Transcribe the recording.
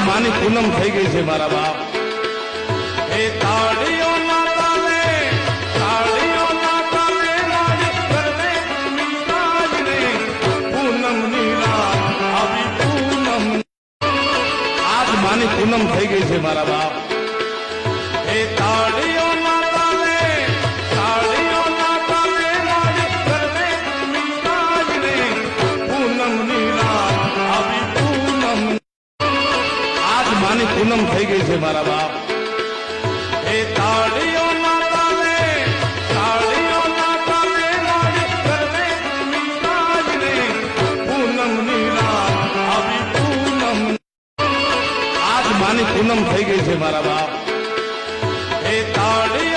માની પૂનમ થઈ ગઈ છે મારા બાપ. એ તાળીઓના તાલે તાળીઓના તાલે મારી કરવે મીરાજને પૂનમની રાત આવી પૂનમ. આજ માની પૂનમ થઈ ગઈ છે મારા બાપ. એ તાળીઓના તાલે તાળીઓના તાલે મારી કરવે મીરાજને પૂનમની રાત આવી પૂનમ. આજ માની પૂનમ થઈ ગઈ છે મારા બાપ. એ તાળીઓના તાલે તાળીઓના તાલે મારી કરવે મીરાજને પૂનમની રાત આવી પૂનમ. આજ માની પૂનમ થઈ ગઈ છે મારા બાપ. એ તાળી